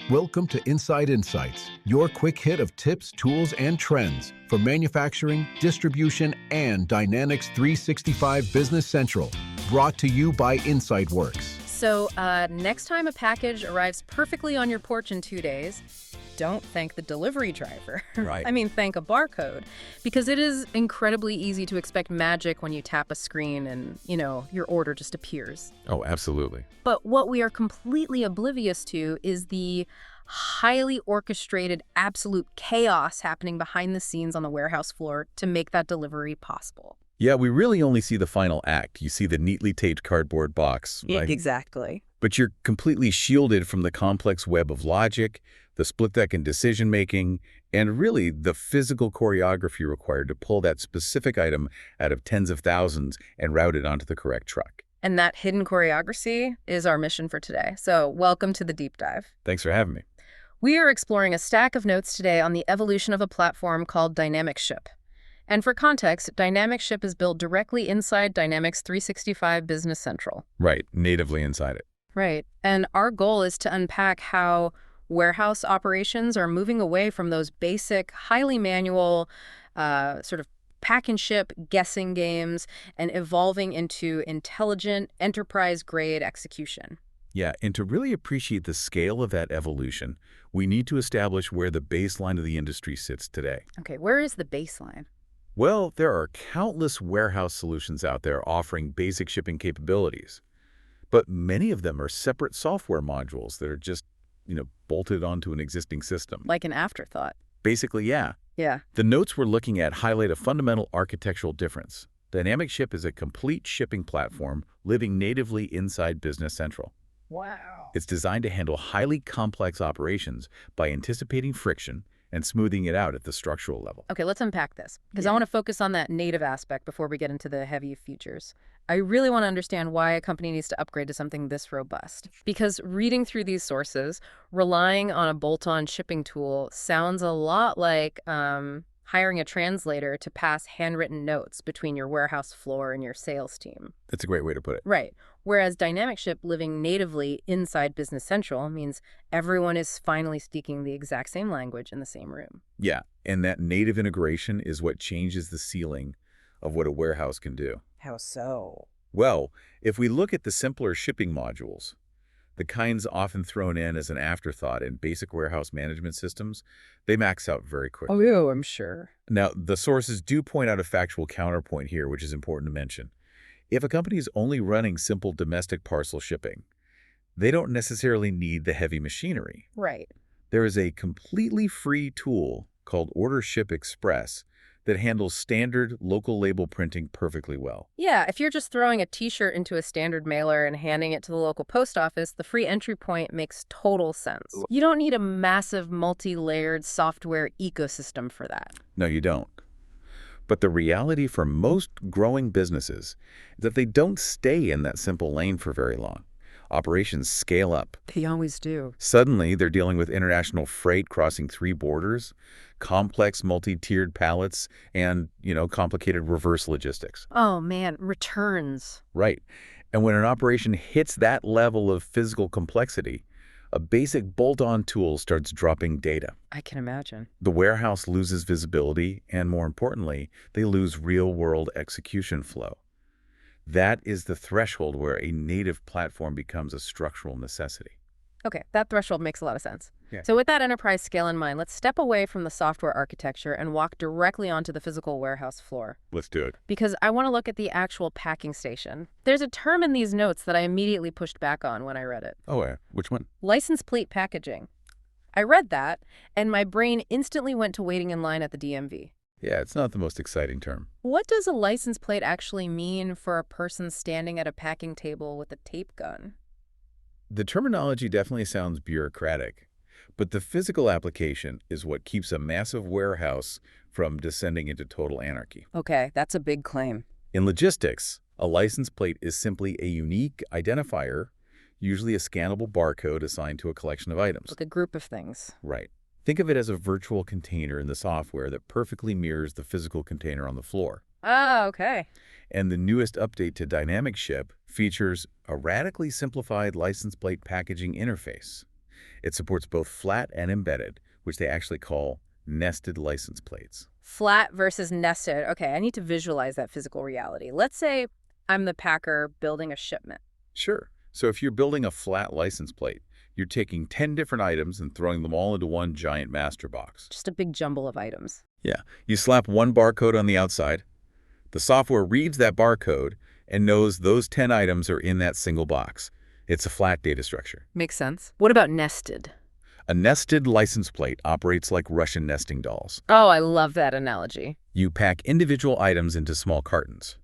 Welcome to Inside Insights, your quick hit of tips, tools, and trends for manufacturing, distribution, and Dynamics 365 Business Central. Brought to you by InsightWorks. So next time a package arrives perfectly on your porch in 2 days, don't thank the delivery driver. Right. I mean, thank a barcode. Because it is incredibly easy to expect magic when you tap a screen and, your order just appears. Oh, absolutely. But what we are completely oblivious to is the highly orchestrated absolute chaos happening behind the scenes on the warehouse floor to make that delivery possible. Yeah, we really only see the final act. You see the neatly taped cardboard box, right? Exactly. But you're completely shielded from the complex web of logic, the split-second decision-making, and really the physical choreography required to pull that specific item out of tens of thousands and route it onto the correct truck. And that hidden choreography is our mission for today. So welcome to the deep dive. Thanks for having me. We are exploring a stack of notes today on the evolution of a platform called Dynamics Ship. And for context, Dynamics Ship is built directly inside Dynamics 365 Business Central. Right, natively inside it. Right. And our goal is to unpack how warehouse operations are moving away from those basic, highly manual, sort of pack and ship guessing games and evolving into intelligent, enterprise-grade execution. Yeah, and to really appreciate the scale of that evolution, we need to establish where the baseline of the industry sits today. Okay, where is the baseline? Well, there are countless warehouse solutions out there offering basic shipping capabilities, but many of them are separate software modules that are just, bolted onto an existing system. Like an afterthought. Basically, yeah. Yeah. The notes we're looking at highlight a fundamental architectural difference. Dynamic Ship is a complete shipping platform living natively inside Business Central. Wow. It's designed to handle highly complex operations by anticipating friction and smoothing it out at the structural level. Okay, let's unpack this, because I want to focus on that native aspect before we get into the heavy features. I really want to understand why a company needs to upgrade to something this robust. Because reading through these sources, relying on a bolt-on shipping tool sounds a lot like hiring a translator to pass handwritten notes between your warehouse floor and your sales team. That's a great way to put it. Right. Whereas Dynamic Ship living natively inside Business Central means everyone is finally speaking the exact same language in the same room. Yeah, and that native integration is what changes the ceiling of what a warehouse can do. How so? Well, if we look at the simpler shipping modules, the kinds often thrown in as an afterthought in basic warehouse management systems, they max out very quickly. Oh, yeah, I'm sure. Now, the sources do point out a factual counterpoint here, which is important to mention. If a company is only running simple domestic parcel shipping, they don't necessarily need the heavy machinery. Right. There is a completely free tool called Order Ship Express that handles standard local label printing perfectly well. Yeah, if you're just throwing a t-shirt into a standard mailer and handing it to the local post office, the free entry point makes total sense. You don't need a massive multi-layered software ecosystem for that. No, you don't. But the reality for most growing businesses is that they don't stay in that simple lane for very long. Operations scale up. They always do. Suddenly, they're dealing with international freight crossing 3 borders, complex multi-tiered pallets, and, complicated reverse logistics. Oh, man, returns. Right. And when an operation hits that level of physical complexity, a basic bolt-on tool starts dropping data. I can imagine. The warehouse loses visibility, and more importantly, they lose real-world execution flow. That is the threshold where a native platform becomes a structural necessity. Okay, that threshold makes a lot of sense. Yeah. So with that enterprise scale in mind, let's step away from the software architecture and walk directly onto the physical warehouse floor. Let's do it. Because I want to look at the actual packing station. There's a term in these notes that I immediately pushed back on when I read it. Oh, which one? License plate packaging. I read that, and my brain instantly went to waiting in line at the DMV. Yeah, it's not the most exciting term. What does a license plate actually mean for a person standing at a packing table with a tape gun? The terminology definitely sounds bureaucratic, but the physical application is what keeps a massive warehouse from descending into total anarchy. Okay, that's a big claim. In logistics, a license plate is simply a unique identifier, usually a scannable barcode assigned to a collection of items. Like a group of things. Right. Think of it as a virtual container in the software that perfectly mirrors the physical container on the floor. Ah, okay. And the newest update to Dynamic Ship features a radically simplified license plate packaging interface. It supports both flat and embedded, which they actually call nested license plates. Flat versus nested. Okay, I need to visualize that physical reality. Let's say I'm the packer building a shipment. Sure. So if you're building a flat license plate, you're taking 10 different items and throwing them all into one giant master box. Just a big jumble of items. Yeah. You slap one barcode on the outside. The software reads that barcode and knows those 10 items are in that single box. It's a flat data structure. Makes sense. What about nested? A nested license plate operates like Russian nesting dolls. Oh, I love that analogy. You pack individual items into small cartons.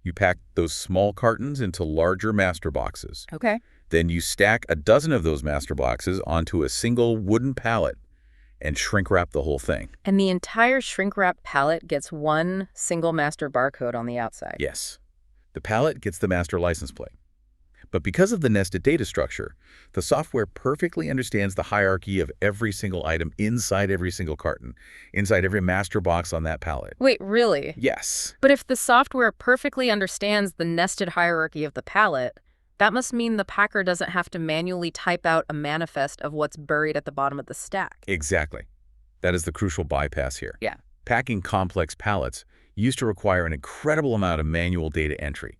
You pack those small cartons into larger master boxes. Okay. Then you stack a dozen of those master boxes onto a single wooden pallet and shrink wrap the whole thing. And the entire shrink-wrap pallet gets one single master barcode on the outside. Yes. The pallet gets the master license plate. But because of the nested data structure, the software perfectly understands the hierarchy of every single item inside every single carton, inside every master box on that pallet. Wait, really? Yes. But if the software perfectly understands the nested hierarchy of the pallet, that must mean the packer doesn't have to manually type out a manifest of what's buried at the bottom of the stack. Exactly. That is the crucial bypass here. Yeah. Packing complex pallets used to require an incredible amount of manual data entry,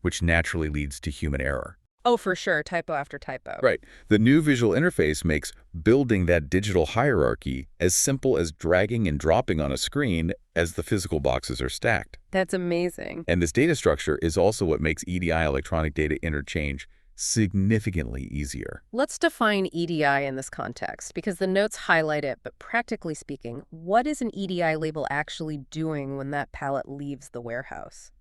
which naturally leads to human error. Oh, for sure. Typo after typo. Right. The new visual interface makes building that digital hierarchy as simple as dragging and dropping on a screen as the physical boxes are stacked. That's amazing. And this data structure is also what makes EDI, electronic data interchange, significantly easier. Let's define EDI in this context, because the notes highlight it, but practically speaking, what is an EDI label actually doing when that pallet leaves the warehouse?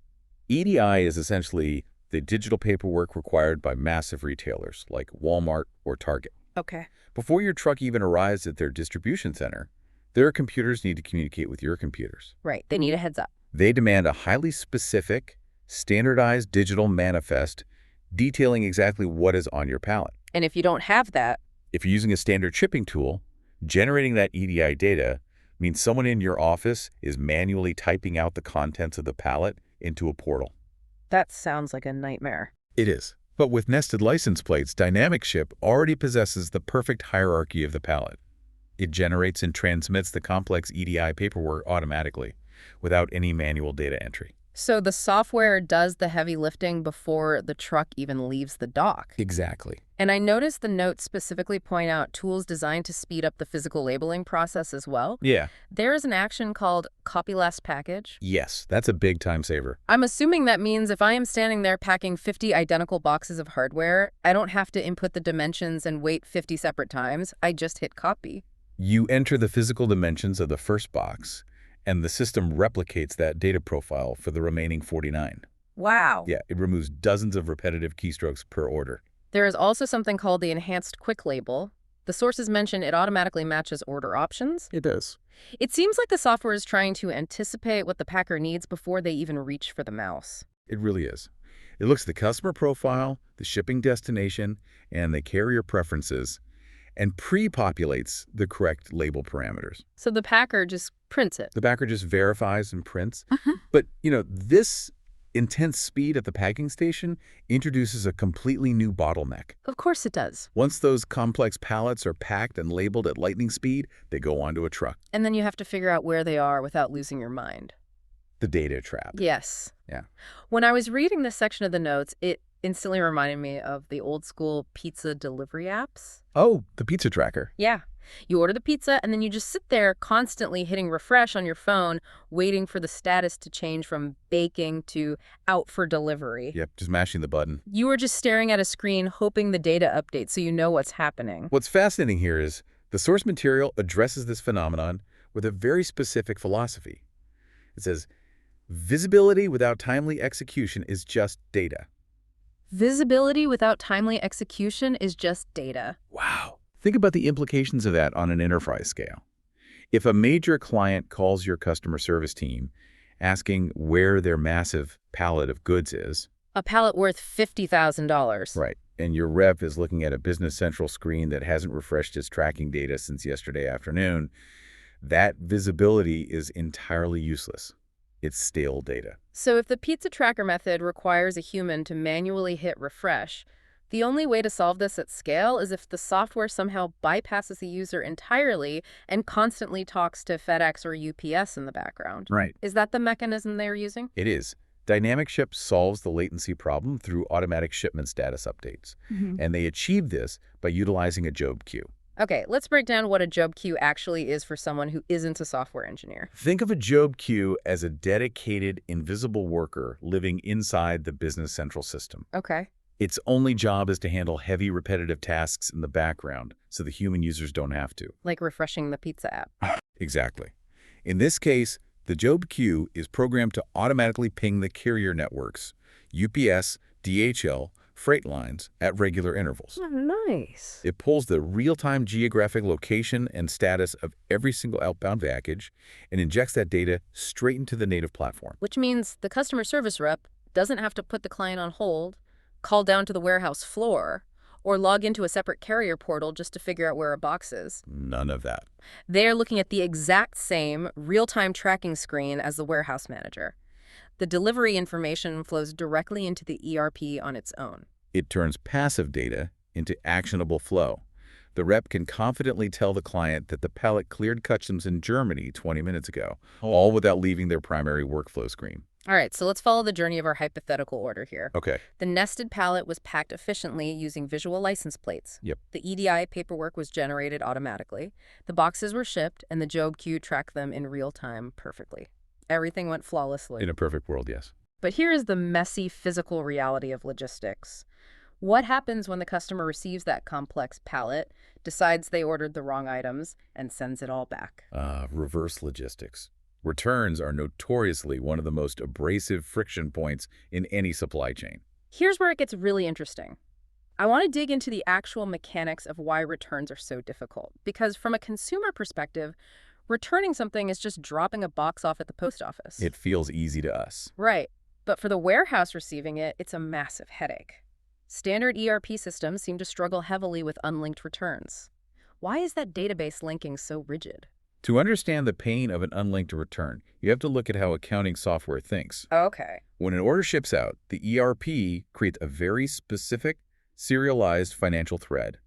EDI is essentially the digital paperwork required by massive retailers like Walmart or Target. Okay. Before your truck even arrives at their distribution center, their computers need to communicate with your computers. Right. They need a heads up. They demand a highly specific, standardized digital manifest detailing exactly what is on your pallet. And if you don't have that, If you're using a standard shipping tool, generating that EDI data means someone in your office is manually typing out the contents of the pallet into a portal. that sounds like a nightmare. It is. But with nested license plates, Dynamic Ship already possesses the perfect hierarchy of the pallet. It generates and transmits the complex EDI paperwork automatically, without any manual data entry. So the software does the heavy lifting before the truck even leaves the dock. Exactly. And I noticed the notes specifically point out tools designed to speed up the physical labeling process as well. Yeah. There is an action called copy last package. Yes, that's a big time saver. I'm assuming that means if I am standing there packing 50 identical boxes of hardware, I don't have to input the dimensions and wait 50 separate times. I just hit copy. You enter the physical dimensions of the first box, and the system replicates that data profile for the remaining 49. Wow. Yeah, it removes dozens of repetitive keystrokes per order. There is also something called the enhanced quick label. The sources mention it automatically matches order options. It does. It seems like the software is trying to anticipate what the packer needs before they even reach for the mouse. It really is. It looks at the customer profile, the shipping destination, and the carrier preferences, and pre-populates the correct label parameters. So the packer just prints it. The backer just verifies and prints. But, this intense speed at the packing station introduces a completely new bottleneck. Of course it does. Once those complex pallets are packed and labeled at lightning speed, they go onto a truck. And then you have to figure out where they are without losing your mind. The data trap. Yes. Yeah. When I was reading this section of the notes, it instantly reminded me of the old school pizza delivery apps. Oh, the pizza tracker. Yeah. You order the pizza and then you just sit there constantly hitting refresh on your phone, waiting for the status to change from baking to out for delivery. Yep, just mashing the button. You are just staring at a screen, hoping the data updates so you know what's happening. What's fascinating here is the source material addresses this phenomenon with a very specific philosophy. It says, visibility without timely execution is just data. Visibility without timely execution is just data. Wow. Think about the implications of that on an enterprise scale. If a major client calls your customer service team asking where their massive pallet of goods is, A pallet worth $50,000. right, and your rep is looking at a Business Central screen that hasn't refreshed its tracking data since yesterday afternoon, that visibility is entirely useless. It's stale data. So if the pizza tracker method requires a human to manually hit refresh, The only way to solve this at scale is if the software somehow bypasses the user entirely and constantly talks to FedEx or UPS in the background. Right. Is that the mechanism they're using? It is. Dynamic Ship solves the latency problem through automatic shipment status updates, and they achieve this by utilizing a Job queue. Okay, let's break down what a Job queue actually is for someone who isn't a software engineer. Think of a Job queue as a dedicated, invisible worker living inside the Business Central system. Okay. Its only job is to handle heavy, repetitive tasks in the background so the human users don't have to. Like refreshing the pizza app. Exactly. In this case, the Job queue is programmed to automatically ping the carrier networks, UPS, DHL, freight lines, at regular intervals. Oh, nice. It pulls the real-time geographic location and status of every single outbound package and injects that data straight into the native platform. Which means the customer service rep doesn't have to put the client on hold, call down to the warehouse floor, or log into a separate carrier portal just to figure out where a box is. None of that. They're looking at the exact same real-time tracking screen as the warehouse manager. The delivery information flows directly into the ERP on its own. It turns passive data into actionable flow. The rep can confidently tell the client that the pallet cleared customs in Germany 20 minutes ago, all without leaving their primary workflow screen. All right, so let's follow the journey of our hypothetical order here. Okay. The nested pallet was packed efficiently using visual license plates. Yep. The EDI paperwork was generated automatically. The boxes were shipped, and the Job queue tracked them in real time perfectly. Everything went flawlessly. In a perfect world, yes. But here is the messy physical reality of logistics. What happens when the customer receives that complex pallet, decides they ordered the wrong items, and sends it all back? Reverse logistics. Returns are notoriously one of the most abrasive friction points in any supply chain. Here's where it gets really interesting. I want to dig into the actual mechanics of why returns are so difficult, because from a consumer perspective, returning something is just dropping a box off at the post office. It feels easy to us. Right. But for the warehouse receiving it, it's a massive headache. Standard ERP systems seem to struggle heavily with unlinked returns. Why is that database linking so rigid? To understand the pain of an unlinked return, you have to look at how accounting software thinks. Okay. When an order ships out, the ERP creates a very specific, serialized financial thread.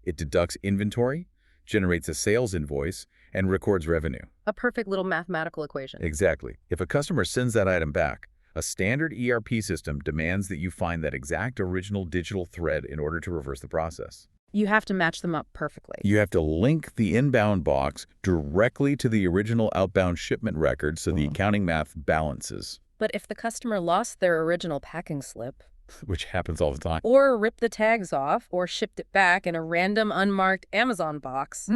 It deducts inventory, generates a sales invoice, and records revenue. A perfect little mathematical equation. Exactly. If a customer sends that item back, a standard ERP system demands that you find that exact original digital thread in order to reverse the process. You have to match them up perfectly. You have to link the inbound box directly to the original outbound shipment record so the accounting math balances. But if the customer lost their original packing slip, Which happens all the time. or ripped the tags off, or shipped it back in a random unmarked Amazon box,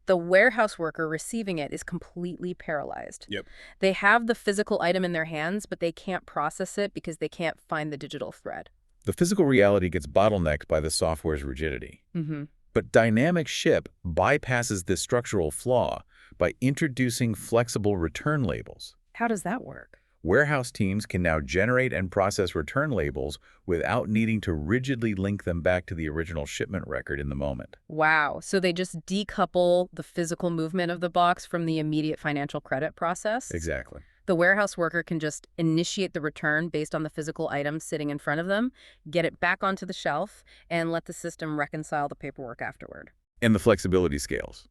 the warehouse worker receiving it is completely paralyzed. Yep. They have the physical item in their hands, but they can't process it because they can't find the digital thread. The physical reality gets bottlenecked by the software's rigidity. Mm-hmm. But Dynamic Ship bypasses this structural flaw by introducing flexible return labels. How does that work? Warehouse teams can now generate and process return labels without needing to rigidly link them back to the original shipment record in the moment. Wow. So they just decouple the physical movement of the box from the immediate financial credit process? Exactly. The warehouse worker can just initiate the return based on the physical item sitting in front of them, get it back onto the shelf, and let the system reconcile the paperwork afterward. And the flexibility scales.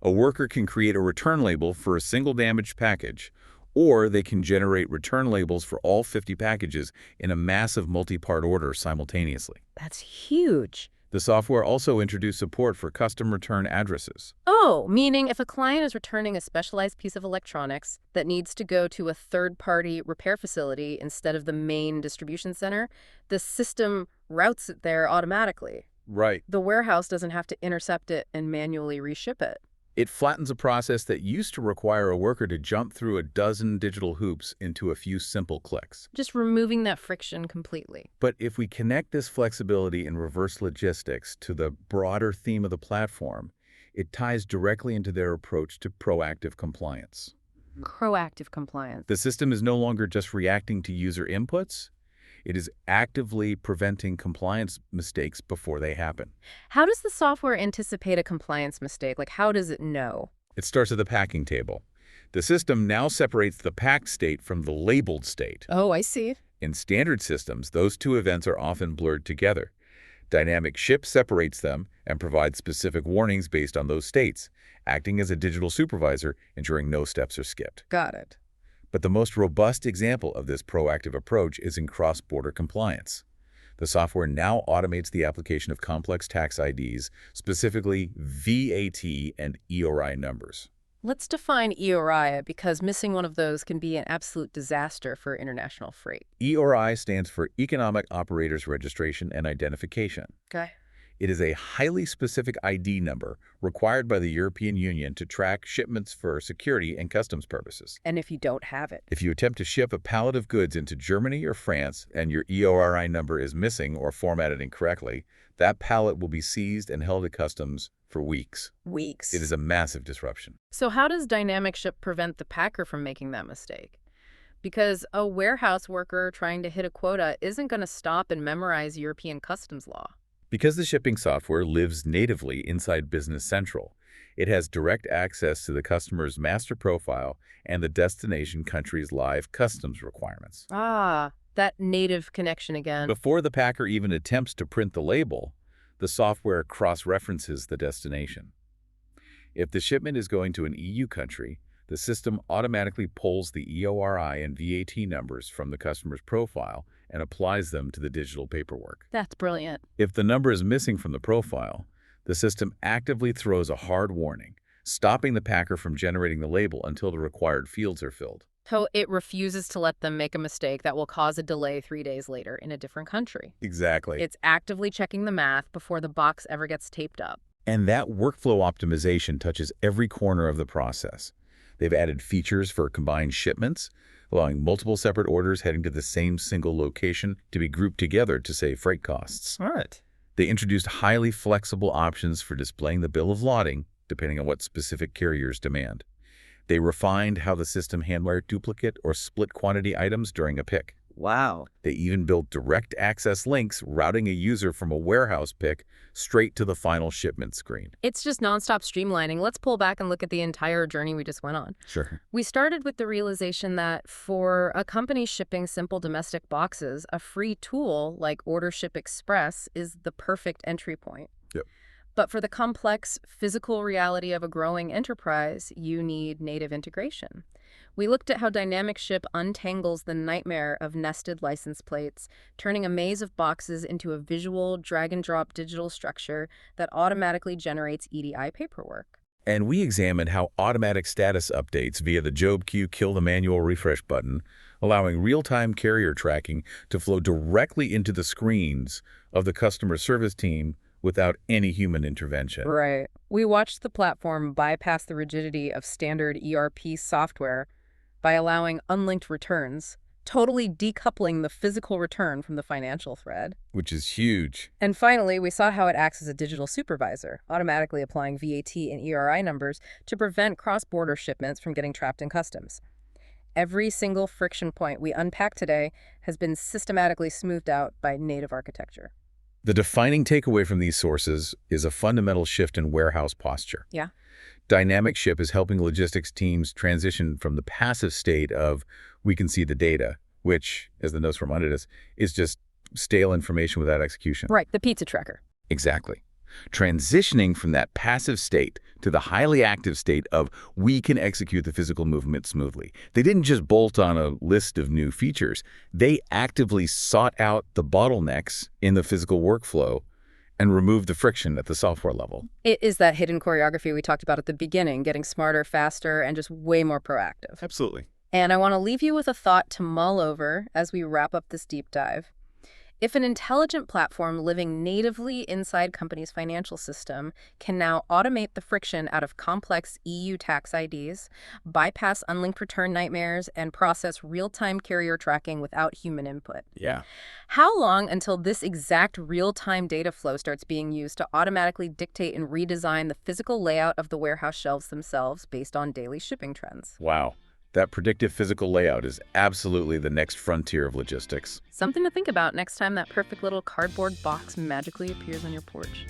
A worker can create a return label for a single damaged package, or they can generate return labels for all 50 packages in a massive multi-part order simultaneously. That's huge. The software also introduced support for custom return addresses. Oh, meaning if a client is returning a specialized piece of electronics that needs to go to a third-party repair facility instead of the main distribution center, the system routes it there automatically. Right. The warehouse doesn't have to intercept it and manually reship it. It flattens a process that used to require a worker to jump through a dozen digital hoops into a few simple clicks. Just removing that friction completely. But if we connect this flexibility in reverse logistics to the broader theme of the platform, it ties directly into their approach to proactive compliance. Proactive compliance. The system is no longer just reacting to user inputs. It is actively preventing compliance mistakes before they happen. How does the software anticipate a compliance mistake? Like, how does it know? It starts at the packing table. The system now separates the packed state from the labeled state. Oh, I see. In standard systems, those two events are often blurred together. Dynamic Ship separates them and provides specific warnings based on those states, acting as a digital supervisor, ensuring no steps are skipped. Got it. But the most robust example of this proactive approach is in cross-border compliance. The software now automates the application of complex tax IDs, specifically VAT and EORI numbers. Let's define EORI because missing one of those can be an absolute disaster for international freight. EORI stands for Economic Operators Registration and Identification. Okay. It is a highly specific ID number required by the European Union to track shipments for security and customs purposes. And if you don't have it? If you attempt to ship a pallet of goods into Germany or France and your EORI number is missing or formatted incorrectly, that pallet will be seized and held at customs for weeks. Weeks. It is a massive disruption. So how does Dynamic Ship prevent the packer from making that mistake? Because a warehouse worker trying to hit a quota isn't going to stop and memorize European customs law. Because the shipping software lives natively inside Business Central, it has direct access to the customer's master profile and the destination country's live customs requirements. Ah, that native connection again. Before the packer even attempts to print the label, the software cross-references the destination. If the shipment is going to an EU country, the system automatically pulls the EORI and VAT numbers from the customer's profile and applies them to the digital paperwork. That's brilliant. If the number is missing from the profile, the system actively throws a hard warning, stopping the packer from generating the label until the required fields are filled. So it refuses to let them make a mistake that will cause a delay 3 days later in a different country. Exactly. It's actively checking the math before the box ever gets taped up. And that workflow optimization touches every corner of the process. They've added features for combined shipments, allowing multiple separate orders heading to the same single location to be grouped together to save freight costs. All right. They introduced highly flexible options for displaying the bill of lading, depending on what specific carriers demand. They refined how the system handles duplicate or split quantity items during a pick. Wow. They even built direct access links routing a user from a warehouse pick straight to the final shipment screen. It's just nonstop streamlining. Let's pull back and look at the entire journey we just went on. Sure. We started with the realization that for a company shipping simple domestic boxes, a free tool like Order Ship Express is the perfect entry point. Yep. But for the complex physical reality of a growing enterprise, you need native integration. We looked at how Dynamic Ship untangles the nightmare of nested license plates, turning a maze of boxes into a visual, drag-and-drop digital structure that automatically generates EDI paperwork. And we examined how automatic status updates via the JobQ Kill the Manual Refresh button, allowing real-time carrier tracking to flow directly into the screens of the customer service team without any human intervention. Right. We watched the platform bypass the rigidity of standard ERP software by allowing unlinked returns, totally decoupling the physical return from the financial thread. Which is huge. And finally, we saw how it acts as a digital supervisor, automatically applying VAT and ERI numbers to prevent cross-border shipments from getting trapped in customs. Every single friction point we unpacked today has been systematically smoothed out by native architecture. The defining takeaway from these sources is a fundamental shift in warehouse posture. Yeah. Dynamic Ship is helping logistics teams transition from the passive state of we can see the data, which, as the notes reminded us, is just stale information without execution. Right, the pizza tracker. Exactly. Transitioning from that passive state to the highly active state of we can execute the physical movement smoothly. They didn't just bolt on a list of new features. They actively sought out the bottlenecks in the physical workflow and removed the friction at the software level. It is that hidden choreography we talked about at the beginning, getting smarter, faster, and just way more proactive. Absolutely. And I want to leave you with a thought to mull over as we wrap up this deep dive. If an intelligent platform living natively inside companies' financial system can now automate the friction out of complex EU tax IDs, bypass unlinked return nightmares, and process real-time carrier tracking without human input, Yeah. how long until this exact real-time data flow starts being used to automatically dictate and redesign the physical layout of the warehouse shelves themselves based on daily shipping trends? Wow. That predictive physical layout is absolutely the next frontier of logistics. Something to think about next time that perfect little cardboard box magically appears on your porch.